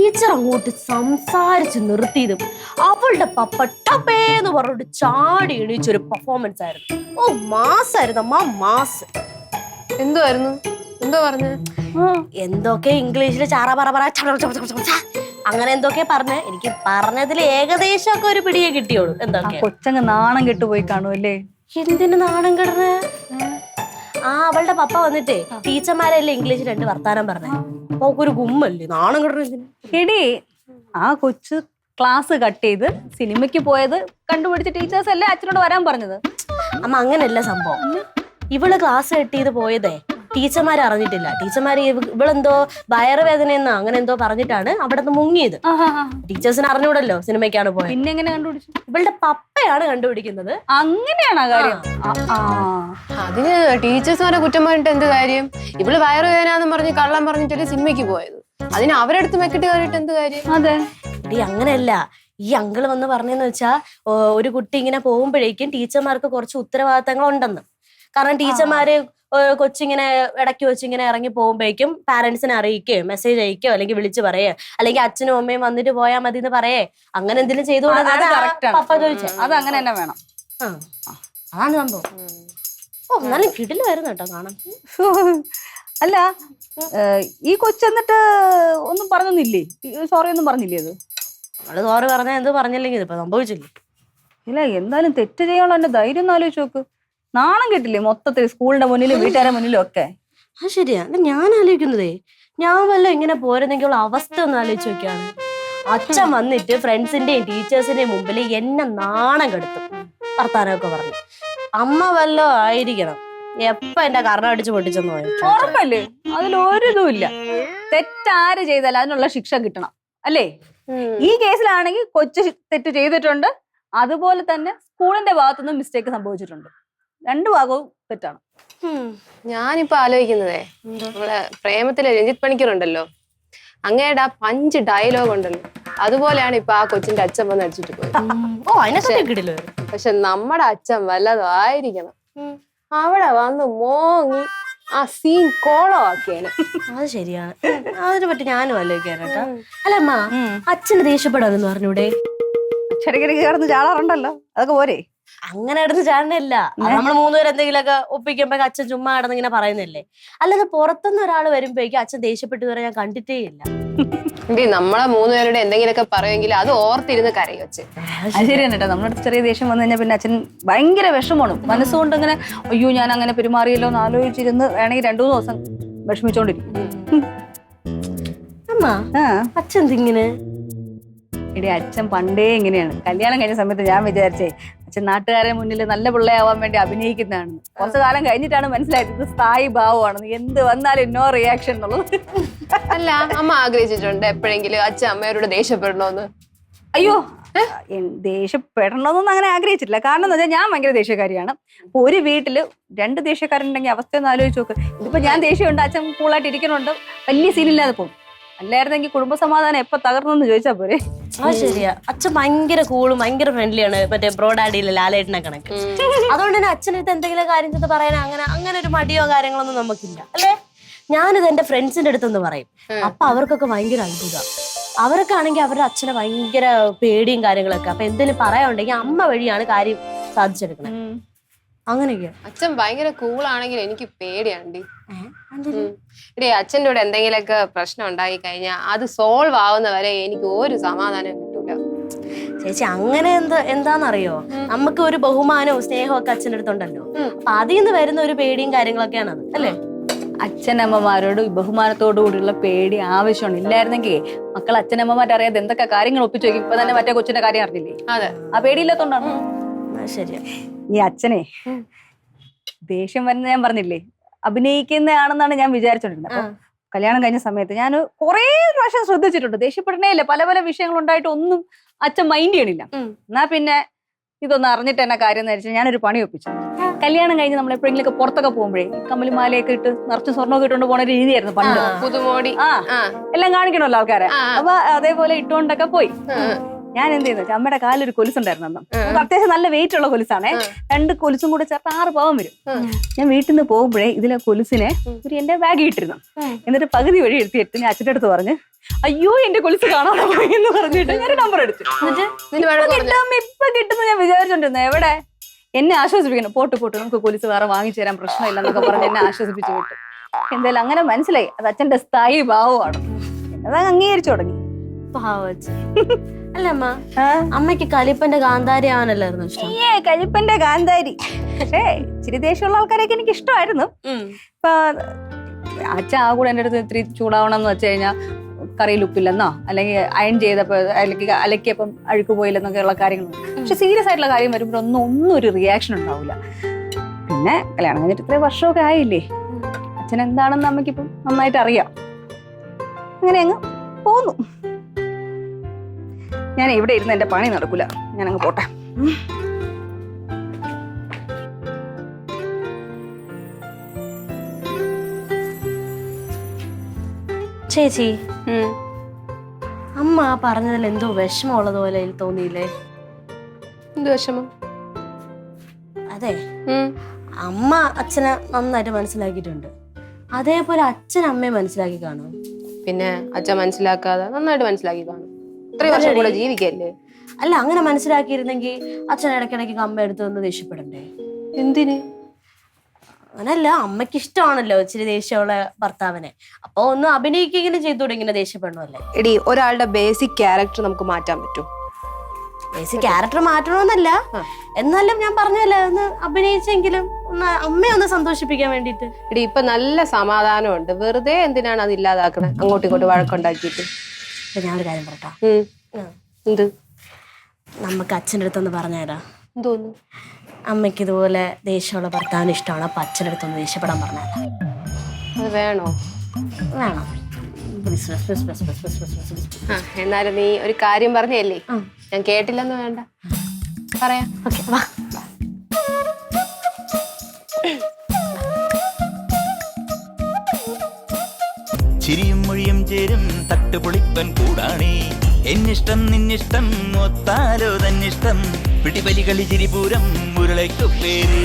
Teacher അങ്ങോട്ട് സംസാരിച്ച് നിർത്തിയതും അവളുടെ പപ്പ ടപ്പേന്ന് പറഞ്ഞിട്ട് ചാടി എണീച്ചൊരു പെർഫോമൻസ് ആയിരുന്നു. ഓ മാസായിരുന്നു അമ്മ, മാസ്. എന്തുവായിരുന്നു? എന്തോ പറഞ്ഞു? എന്തൊക്കെ ഇംഗ്ലീഷിൽ ചാറ പറ പറ അങ്ങനെ എന്തൊക്കെ പറഞ്ഞ് എനിക്ക് പറഞ്ഞതിൽ ഏകദേശം ഒക്കെ ഒരു പിടിയെ കിട്ടിയോളൂ. എന്തൊക്കെ കൊച്ചങ്ങ് നാണം കെട്ടുപോയി കാണുമല്ലേ? എന്തിനു നാണം കിടന്ന്? അവളുടെ പപ്പ വന്നിട്ടേ ടീച്ചർമാരല്ലേ ഇംഗ്ലീഷിൽ 2 വർത്താനം പറഞ്ഞേ. അപ്പൊ ഒരു ഗുമ്മല്ലേ, നാണം കിടന്ന്. എടി ആ കൊച്ചു ക്ലാസ് കട്ട് ചെയ്ത് സിനിമയ്ക്ക് പോയത് കണ്ടുപിടിച്ച ടീച്ചേഴ്സ് അല്ലേ അച്ഛനോട് വരാൻ പറഞ്ഞത്? അമ്മ അങ്ങനെയല്ല സംഭവം. ഇവള് ക്ലാസ് കട്ട് ചെയ്ത് പോയതേ ടീച്ചർമാർ അറിഞ്ഞിട്ടില്ല. ടീച്ചർമാര് ഇവളെന്തോ വയറുവേദന എന്നോ അങ്ങനെ എന്തോ പറഞ്ഞിട്ടാണ് അവിടെ നിന്ന് മുങ്ങിയത്. ടീച്ചേഴ്സിന് അറിഞ്ഞൂടല്ലോ സിനിമയ്ക്കാണ് പോയത്. പിന്നെ എങ്ങനെ കണ്ടുപിടിച്ചു? ഇവളുടെ പപ്പയാണ് കണ്ടുപിടിക്കുന്നത്. അങ്ങനെയാണ് ആ കാര്യം. അതിന് ടീച്ചേഴ്സുമാരെ കുറ്റം പറഞ്ഞിട്ട് എന്ത് കാര്യം? ഇവള് വയറുവേദന പറഞ്ഞ് കള്ളം പറഞ്ഞിട്ടല്ലേ സിനിമയ്ക്ക് പോയത്. അതിന് അവരെടുത്ത് മെക്കിട്ട് കയറിയിട്ട് എന്ത് കാര്യം? അതെ എടി അങ്ങനെയല്ല. ഈ അങ്കിള് വന്ന് പറഞ്ഞെന്ന് വെച്ചാ ഒരു കുട്ടി ഇങ്ങനെ പോകുമ്പോഴേക്കും ടീച്ചർമാർക്ക് കുറച്ച് ഉത്തരവാദിത്തങ്ങൾ ഉണ്ടെന്ന്. കാരണം ടീച്ചർമാര് കൊച്ചിങ്ങനെ ഇടയ്ക്ക് വെച്ച് ഇങ്ങനെ ഇറങ്ങി പോകുമ്പോഴേക്കും പാരന്റ്സിനെ അറിയിക്കുകയോ മെസ്സേജ് അയക്കുകയോ അല്ലെങ്കിൽ വിളിച്ച് പറയേ അല്ലെങ്കിൽ അച്ഛനും അമ്മയും വന്നിട്ട് പോയാൽ മതി എന്ന് പറയേ അങ്ങനെ എന്തെങ്കിലും ചെയ്തുകൊണ്ടാണ് പപ്പ ചോദിച്ചത്. അത് അങ്ങനെ തന്നെ വേണം. അതാണ് സംഭവം. എന്നാലും കിടിലായിരുന്നു കേട്ടോ കാണാൻ. അല്ല ഈ കൊച്ചെന്നിട്ട് ഒന്നും പറഞ്ഞൊന്നില്ലേ? സോറി ഒന്നും പറഞ്ഞില്ലേ? അത് അവള് സോറി പറഞ്ഞാൽ എന്ത് പറഞ്ഞില്ലെങ്കിൽ ഇപ്പൊ സംഭവിച്ചില്ലേ? ഇല്ല എന്തായാലും തെറ്റ് ചെയ്യാനുള്ള എന്റെ ധൈര്യം ഒന്ന് ആലോചിച്ച് നോക്ക്. നാണം കിട്ടില്ലേ മൊത്തത്തിൽ, സ്കൂളിന്റെ മുന്നിലും വീട്ടുകാരുടെ മുന്നിലും ഒക്കെ. അത് ശരിയാ. ഞാൻ ആലോചിക്കുന്നതേ, ഞാൻ വല്ല ഇങ്ങനെ പോരുന്നെങ്കിൽ അവസ്ഥ ഒന്ന് ആലോചിച്ച് നോക്കിയാണ്. അച്ഛൻ വന്നിട്ട് ഫ്രണ്ട്സിന്റെയും ടീച്ചേഴ്സിന്റെയും മുമ്പിൽ എന്നെ നാണം കെടുത്തും വർത്താനമൊക്കെ പറഞ്ഞു. അമ്മ വല്ലോ ആയിരിക്കണം എപ്പ എന്റെ കർണ അടിച്ച് പൊട്ടിച്ചെന്ന് പോയി. ഉറപ്പല്ലേ? അതിലൊരിതും ഇല്ല. തെറ്റാര് ചെയ്താലും അതിനുള്ള ശിക്ഷ കിട്ടണം അല്ലേ? ഈ കേസിലാണെങ്കിൽ കൊച്ചു തെറ്റ് ചെയ്തിട്ടുണ്ട്, അതുപോലെ തന്നെ സ്കൂളിന്റെ ഭാഗത്തുനിന്നും മിസ്റ്റേക്ക് സംഭവിച്ചിട്ടുണ്ട്. 2 ഭാഗവും തെറ്റാണ്. ഞാനിപ്പോ ആലോചിക്കുന്നതേ, നമ്മളെ പ്രേമത്തിലെ രഞ്ജിത്ത് പണിക്കറുണ്ടല്ലോ, അങ്ങയുടെ ആ 5 ഡയലോഗ് ഉണ്ടല്ലോ, അതുപോലെയാണ് ഇപ്പൊ ആ കൊച്ചിന്റെ അച്ഛൻ വന്ന് അടിച്ചിട്ട് പോയത്. പക്ഷെ നമ്മുടെ അച്ഛൻ വല്ലതും ആയിരിക്കണം, അവിടെ വന്ന് മോങ്ങി ആ സീൻ കോളമാക്കിയാണ്. അത് ശരിയാണ്. അതിനെ പറ്റി ഞാനും ആലോചിക്കാൻ കേട്ടോ. അല്ലമ്മ, അച്ഛന് ദേഷ്യപ്പെടാതെന്ന് പറഞ്ഞൂടെ? ചെടിക്കിടക്ക് കിടന്ന് ചാടാറുണ്ടല്ലോ, അതൊക്കെ പോരെ? അങ്ങനെ കിടന്ന് ചാടണില്ല. നമ്മൾ 3 പേര് എന്തെങ്കിലുമൊക്കെ ഒപ്പിക്കുമ്പോ അച്ഛൻ ചുമ്മാ കിടന്ന് ഇങ്ങനെ പറയുന്നില്ലേ. അല്ലാതെ പുറത്തുനിന്ന് ഒരാൾ വരുമ്പോഴേക്കും അച്ഛൻ ദേഷ്യപ്പെട്ടു വരെ ഞാൻ കണ്ടിട്ടേ ഇല്ല. നമ്മളെ 3 പേരുടെ എന്തെങ്കിലുമൊക്കെ പറയുമെങ്കിൽ അത് ഓർത്തിരുന്ന് കരയും അച്ഛൻ. അത് ശരിയാണ് കേട്ടോ. നമ്മുടെ അടുത്ത് ചെറിയ ദേഷ്യം വന്നു കഴിഞ്ഞാൽ പിന്നെ അച്ഛൻ ഭയങ്കര വിഷമമാണ്. മനസ്സുകൊണ്ട് ഇങ്ങനെ അയ്യോ ഞാൻ അങ്ങനെ പെരുമാറിയല്ലോ എന്ന് ആലോചിച്ചിരുന്ന് വേണമെങ്കിൽ 2-3 ദിവസം വിഷമിച്ചോണ്ടിരിക്കും. അമ്മ അച്ഛൻ എന്തിങ്ങനെ? എടി അച്ഛൻ പണ്ടേ ഇങ്ങനെയാണ്. കല്യാണം കഴിഞ്ഞ സമയത്ത് ഞാൻ വിചാരിച്ചേ അച്ഛൻ നാട്ടുകാരെ മുന്നിൽ നല്ല പിള്ളയാവാൻ വേണ്ടി അഭിനയിക്കുന്നതാണെന്ന്. കുറച്ചു കാലം കഴിഞ്ഞിട്ടാണ് മനസ്സിലായത് ഇത് സ്ഥായി ഭാവമാണെന്ന്. എന്ത് വന്നാലും നോ റിയാക്ഷൻ എന്നുള്ളത്. അല്ല, അമ്മ ആഗ്രഹിച്ചിട്ടുണ്ട് എപ്പോഴെങ്കിലും അച്ഛൻ അമ്മയോട് ദേഷ്യപ്പെടണോന്ന്? അയ്യോ ദേഷ്യപ്പെടണമെന്നൊന്നും അങ്ങനെ ആഗ്രഹിച്ചിട്ടില്ല. കാരണം എന്താ വെച്ചാൽ ഞാൻ ഭയങ്കര ദേഷ്യക്കാരിയാണ്. അപ്പൊ ഒരു വീട്ടില് 2 ദേഷ്യക്കാരുണ്ടെങ്കിൽ അവസ്ഥ ഒന്ന് ആലോചിച്ച് നോക്ക്. ഇതിപ്പോ ഞാൻ ദേഷ്യമുണ്ട്, അച്ഛൻ കൂളായിട്ട് ഇരിക്കണുണ്ട്, വലിയ സീനില്ലാതെ പോകും. അല്ലായിരുന്നെങ്കിൽ കുടുംബ സമാധാനം എപ്പൊ തകർന്നെന്ന് ചോദിച്ചാ പോരെ. അത് ശരിയാ. അച്ഛൻ ഭയങ്കര കൂളും ഭയങ്കര ഫ്രണ്ട്ലിയാണ്. മറ്റേ ബ്രോഡാഡിയിലെ ലാലേട്ടനെ കണക്ക്. അതുകൊണ്ട് തന്നെ അച്ഛനടുത്ത് എന്തെങ്കിലും കാര്യം ചെയ്ത് പറയാൻ അങ്ങനെ ഒരു മടിയോ കാര്യങ്ങളൊന്നും നമുക്കില്ല അല്ലേ. ഞാനിത് എന്റെ ഫ്രണ്ട്സിന്റെ അടുത്തൊന്ന് പറയും. അപ്പൊ അവർക്കൊക്കെ ഭയങ്കര അത്ഭുതം. അവരൊക്കെ ആണെങ്കിൽ അവരുടെ അച്ഛനെ ഭയങ്കര പേടിയും കാര്യങ്ങളൊക്കെ. അപ്പൊ എന്തെങ്കിലും പറയാനുണ്ടെങ്കിൽ അമ്മ വഴിയാണ് കാര്യം സാധിച്ചെടുക്കണേ. അങ്ങനെയൊക്കെയാ. അച്ഛൻ ഭയങ്കര കൂളാണെങ്കിൽ എനിക്ക് പേടിയാണ്ടി. ഇടേ അച്ഛൻ്റെ കൂടെ എന്തെങ്കിലുമൊക്കെ പ്രശ്നം ഉണ്ടായി കഴിഞ്ഞാൽ അത് സോൾവ് ആവുന്നവരെ എനിക്ക് ഒരു സമാധാനം കിട്ടൂല. ചേച്ചി അങ്ങനെ എന്താന്നറിയോ, നമുക്ക് ഒരു ബഹുമാനവും സ്നേഹവും ഒക്കെ അച്ഛൻ്റെ അടുത്തുണ്ടല്ലോ. അപ്പൊ അതിൽ നിന്ന് വരുന്ന ഒരു പേടിയും കാര്യങ്ങളൊക്കെയാണ് അത് അല്ലേ. അച്ഛനമ്മമാരോട് ബഹുമാനത്തോടു കൂടിയുള്ള പേടി ആവശ്യമാണ്. ഇല്ലായിരുന്നെങ്കിൽ മക്കൾ അച്ഛനമ്മമാരെ അറിയാതെ എന്തൊക്കെ കാര്യങ്ങൾ ഒപ്പിച്ചു വയ്ക്കും. ഇപ്പൊ തന്നെ മറ്റേ കൊച്ചിന്റെ കാര്യം അറിഞ്ഞില്ലേ? അതെ, ആ പേടിയില്ലാത്തോണ്ടാണ്. ശരിയാ. ഈ അച്ഛനെ ദേഷ്യം വരുന്ന ഞാൻ പറഞ്ഞില്ലേ അഭിനയിക്കുന്നതാണെന്നാണ് ഞാൻ വിചാരിച്ചോണ്ടിരുന്നത്. അപ്പൊ കല്യാണം കഴിഞ്ഞ സമയത്ത് ഞാൻ കുറെ പ്രാവശ്യം ശ്രദ്ധിച്ചിട്ടുണ്ട്. ദേഷ്യപ്പെടണേ ഇല്ല, പല പല വിഷയങ്ങൾ ഉണ്ടായിട്ട് ഒന്നും അച്ഛൻ മൈൻഡ് ചെയ്യണില്ല. എന്നാ പിന്നെ ഇതൊന്നും അറിഞ്ഞിട്ട് എന്നെ കാര്യം എന്ന് വെച്ചാൽ ഞാനൊരു പണി ഒപ്പിച്ചു. കല്യാണം കഴിഞ്ഞ് നമ്മൾ എപ്പോഴെങ്കിലൊക്കെ പുറത്തൊക്കെ പോകുമ്പോഴേ കമ്മലും മാലയൊക്കെ ഇട്ട് നിറച്ച് സ്വർണ്ണമൊക്കെ ഇട്ടുകൊണ്ട് പോണ ഒരു രീതിയായിരുന്നു പണ്ട്. പുതുമോടി എല്ലാം കാണിക്കണമല്ലോ ആൾക്കാരെ. അപ്പൊ അതേപോലെ ഇട്ടുകൊണ്ടൊക്കെ പോയി. ഞാൻ എന്ത് ചെയ്യുന്നു അമ്മയുടെ കാലൊരു കൊലുസുണ്ടായിരുന്നു അന്ന്. നമുക്ക് അത്യാവശ്യം നല്ല വെയിറ്റ് ഉള്ള കൊലുസാണേ. 2 കൊലുസും കൂടെ ചേർത്ത് 6 പവൻ വരും. ഞാൻ വീട്ടിൽ നിന്ന് പോകുമ്പോഴേ ഇതിലെ കൊലുസിനെ എന്റെ ബാഗ് ഇട്ടിരുന്നു. എന്നിട്ട് പകുതി വഴി എടുത്ത് ഞാൻ അച്ഛൻ്റെ അടുത്ത് പറഞ്ഞ് അയ്യോ എന്റെ കൊലുസ് കാണാതെ പോയി എന്ന് പറഞ്ഞിട്ട് ഞാൻ നമ്പർ എടുത്തു. ഇപ്പൊ കിട്ടുന്നു ഞാൻ വിചാരിച്ചോണ്ടിരുന്നു. എവിടെ എന്നെ ആശ്വസിപ്പിക്കണം. പോട്ട് നമുക്ക് കൊലുസ് വേറെ വാങ്ങിച്ചു തരാൻ പ്രശ്നമില്ല എന്നൊക്കെ പറഞ്ഞ് എന്നെ ആശ്വസിപ്പിച്ചു വിട്ടു. എന്തായാലും അങ്ങനെ മനസ്സിലായി അത് അച്ഛന്റെ സ്ഥായി ഭാവമാണ്. എന്നതാ അംഗീകരിച്ചു തുടങ്ങി. അല്ല അമ്മ, അമ്മയ്ക്ക് കലിപ്പന്റെ കാന്താരി ആവാനല്ലായിരുന്നു ഇഷ്ടം? കലിപ്പന്റെ കാന്താരി പക്ഷേ ഇച്ചിരി ദേഷ്യമുള്ള ആൾക്കാരൊക്കെ എനിക്ക് ഇഷ്ടമായിരുന്നു. ഇപ്പൊ അച്ഛൻ ആ കൂടെ എന്റെ അടുത്ത് ഇത്തിരി ചൂടാവണം എന്ന് വെച്ച് കഴിഞ്ഞാൽ കറിയിൽ ഉപ്പില്ലെന്നോ അല്ലെങ്കിൽ അയൺ ചെയ്തപ്പോ അല്ലെങ്കിൽ അലക്കിയപ്പം അഴുക്ക് പോയില്ലെന്നൊക്കെയുള്ള കാര്യങ്ങളുണ്ട്. പക്ഷെ സീരിയസ് ആയിട്ടുള്ള കാര്യം വരുമ്പോൾ ഒന്നും ഒരു റിയാക്ഷൻ ഉണ്ടാവില്ല. പിന്നെ കല്യാണം കഴിഞ്ഞിട്ട് ഇത്രയും വർഷമൊക്കെ ആയില്ലേ, അച്ഛൻ എന്താണെന്ന് അമ്മയ്ക്കിപ്പം നന്നായിട്ട് അറിയാം. അങ്ങനെ അങ്ങ് പോന്നു. ഞാൻ ഇവിടെ ഇരുന്ന് എന്റെ പണി നടക്കൂല, ഞാനങ്ങ് പോട്ടെ. ചേച്ചി, അമ്മ പറഞ്ഞതിൽ എന്തോ വിഷമമുള്ളതുപോലെ തോന്നിയില്ലേ? എന്ത് വിഷമം? അതെ, അമ്മ അച്ഛനെ നന്നായിട്ട് മനസ്സിലാക്കിയിട്ടുണ്ട്. അതേപോലെ അച്ഛൻ അമ്മയെ മനസ്സിലാക്കി കാണും. പിന്നെ അച്ഛൻ മനസ്സിലാക്കാതെ നന്നായിട്ട് മനസ്സിലാക്കി കാണും. ഇത്രയും വർഷം കൂടെ ജീവിക്കല്ലേ? അല്ല, അങ്ങനെ മനസ്സിലാക്കിയിരുന്നെങ്കിൽ അച്ഛൻ ഇടയ്ക്കിടയ്ക്ക് അമ്മ എടുത്ത് വന്ന് ദേഷ്യപ്പെടണ്ടേ? എന്തിന്? അങ്ങനല്ല, അമ്മയ്ക്ക് ഇഷ്ടമാണല്ലോ ഇച്ചിരി ദേഷ്യമുള്ള ഭർത്താവിനെ. അപ്പൊ ഒന്ന് അഭിനയിക്കെങ്കിലും ചെയ്തൂടെ ഇങ്ങനെ ദേഷ്യപ്പെടണമല്ലേ? എടി, ഒരാളുടെ ബേസിക് ക്യാരക്ടർ നമുക്ക് മാറ്റാൻ പറ്റും. ബേസിക് ക്യാരക്ടർ മാറ്റണമെന്നല്ല, എന്നാലും ഞാൻ പറഞ്ഞല്ലേ ഒന്ന് അഭിനയിച്ചെങ്കിലും ഒന്ന് അമ്മയെ ഒന്ന് സന്തോഷിപ്പിക്കാൻ വേണ്ടിട്ട്. എടി, ഇപ്പൊ നല്ല സമാധാനമുണ്ട്. വെറുതെ എന്തിനാണ് അത് ഇല്ലാതാക്കണേ? അങ്ങോട്ടും ഇങ്ങോട്ടും വഴക്കുണ്ടാക്കിയിട്ട്. ഞാനൊരു കാര്യം പറട്ടാ. എന്ത്? നമുക്ക് അച്ഛൻ്റെ അടുത്തൊന്ന് പറഞ്ഞുതരാം. എന്തോന്നു? അമ്മയ്ക്ക് ഇതുപോലെ ദേഷ്യമുള്ള ഭർത്താവിന് ഇഷ്ടമാണ്, അപ്പൊ അച്ഛൻ്റെ അടുത്തൊന്ന് ദേഷ്യപ്പെടാൻ പറഞ്ഞുതരാം. അത് വേണോ? വേണം. എന്നാലും നീ ഒരു കാര്യം പറഞ്ഞല്ലേ, ഞാൻ കേട്ടില്ലെന്ന് വേണ്ട, പറയാം. ഓക്കെ, വാ. ചിരിയും മൊഴിയും ചേരും തട്ടുപൊളിപ്പൻ കൂടാണേ. എന്നിഷ്ടം നിന്നിഷ്ടം ഒത്താലോ തന്നിഷ്ടം പിടിപലി കളി ചിരിപൂരം മുരളയ്ക്കു പേര്.